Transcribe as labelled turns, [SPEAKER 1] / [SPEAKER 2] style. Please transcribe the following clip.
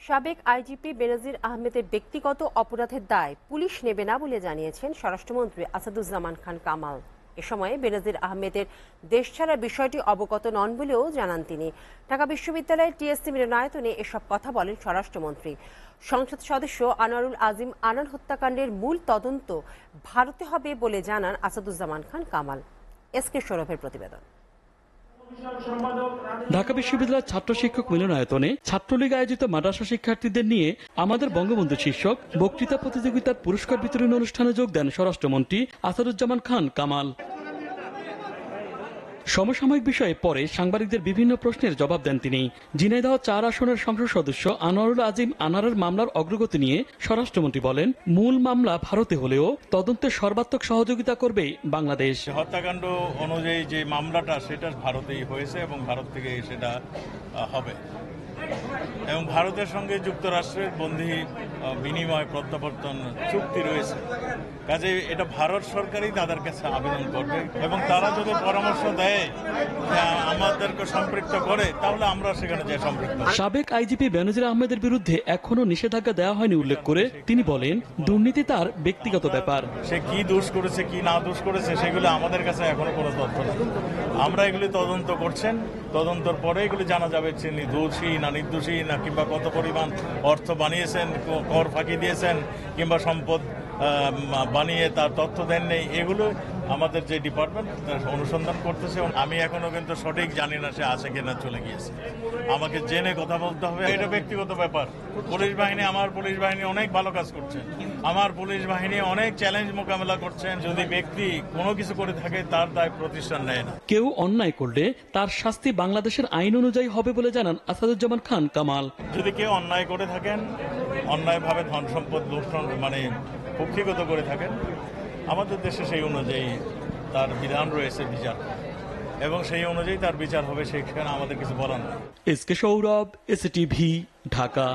[SPEAKER 1] সাবেক আইজিপি বেনজির আহমেদের ব্যক্তিগত অপরাধের দায় পুলিশ নেবে না বলে জানিয়েছেন স্বরাষ্ট্রমন্ত্রী আসাদুজ্জামান খান কামাল। এ সময় বেনজির আহমেদের দেশ ছাড়ার বিষয়টি অবগত নন বলেও জানান তিনি। ঢাকা বিশ্ববিদ্যালয়ের টিএসসি মিলনায়তনে এসব কথা বলেন স্বরাষ্ট্রমন্ত্রী। সংসদ সদস্য আনোয়ারুল আজিম আনান হত্যাকাণ্ডের মূল তদন্ত ভারতে হবে বলে জানান আসাদুজ্জামান খান কামাল। এসকে সৌরভের প্রতিবেদন।
[SPEAKER 2] ঢাকা বিশ্ববিদ্যালয়ের ছাত্র শিক্ষক মিলনায়তনে ছাত্রলীগ আয়োজিত মাদ্রাসা শিক্ষার্থীদের নিয়ে আমাদের বঙ্গবন্ধু শীর্ষক বক্তৃতা প্রতিযোগিতার পুরস্কার বিতরণী অনুষ্ঠানে যোগ দেন স্বরাষ্ট্রমন্ত্রী আসাদুজ্জামান খান কামাল। সমসাময়িক বিষয়ে পরে সাংবাদিকদের বিভিন্ন প্রশ্নের জবাব দেন তিনি। ঝিনাইদহ ৪ আসনের সংসদ সদস্য আনোয়ারুল আজিম আনারের মামলার অগ্রগতি নিয়ে স্বরাষ্ট্রমন্ত্রী বলেন, মূল মামলা ভারতে হলেও তদন্তে সর্বাত্মক সহযোগিতা করবে বাংলাদেশ।
[SPEAKER 3] হত্যাকাণ্ড অনুযায়ী যে মামলাটা সেটা ভারতেই হয়েছে এবং ভারত থেকে সেটা হবে এবং ভারতের সঙ্গে যুক্তরাষ্ট্রের বন্দি বিনিময় প্রত্যাবর্তন চুক্তি রয়েছে। কাজে এটা ভারত সরকারই তাদের কাছে আবেদন করবে এবং তারা যদি পরামর্শ দেয় আমাদেরকে সম্পৃক্ত করে তাহলে আমরা সেখানে যে সম্পৃক্ত।
[SPEAKER 2] সাবেক আইজিপি বেনজির আহমেদের বিরুদ্ধে এখনো নিষেধাজ্ঞা দেওয়া হয়নি উল্লেখ করে তিনি বলেন, দুর্নীতি তার ব্যক্তিগত ব্যাপার।
[SPEAKER 3] সে কি দোষ করেছে কি না দোষ করেছে সেগুলো আমাদের কাছে এখনো কোনো তথ্য নেই। আমরা এগুলি তদন্ত করছেন, তদন্তর পরে এগুলি জানা যাবে তিনি দোষী না নির্দোষী না কিংবা কত পরিমাণ অর্থ বানিয়েছেন, কর ফাঁকি দিয়েছেন কিংবা সম্পদ বানিয়ে তার তথ্য দেন নেই, এগুলো আমাদের যে ডিপার্টমেন্ট অনুসন্ধান করতেছে। আমি এখনো কিন্তু সঠিক জানি না সে আছে কিনা চলে গিয়েছে। আমাকে জেনে কথা বলতে হবে, এটা ব্যক্তিগত ব্যাপার। পুলিশ বাহিনী, আমার পুলিশ বাহিনী অনেক ভালো কাজ করছে, আমার পুলিশ বাহিনী অনেক চ্যালেঞ্জ মোকাবেলা করছেন। যদি ব্যক্তি কোনো কিছু করে থাকে তার দায় প্রতিষ্ঠান নেয় না।
[SPEAKER 2] কেউ অন্যায় করলে তার শাস্তি বাংলাদেশের আইন অনুযায়ী হবে বলে জানান আসাদুজ্জামান খান কামাল।
[SPEAKER 3] যদি কেউ অন্যায় করে থাকেন, অন্যায়ভাবে ধন সম্পদ লুণ্ঠন কুক্ষিগত করে থাকেন, আমাদের দেশে সেই অনুযায়ী তার বিধান রয়েছে বিচার, এবং সেই অনুযায়ী তার বিচার হবে, সেখানে আমাদের কিছু বলার নেই।
[SPEAKER 2] SK Sourav, STV, Dhaka.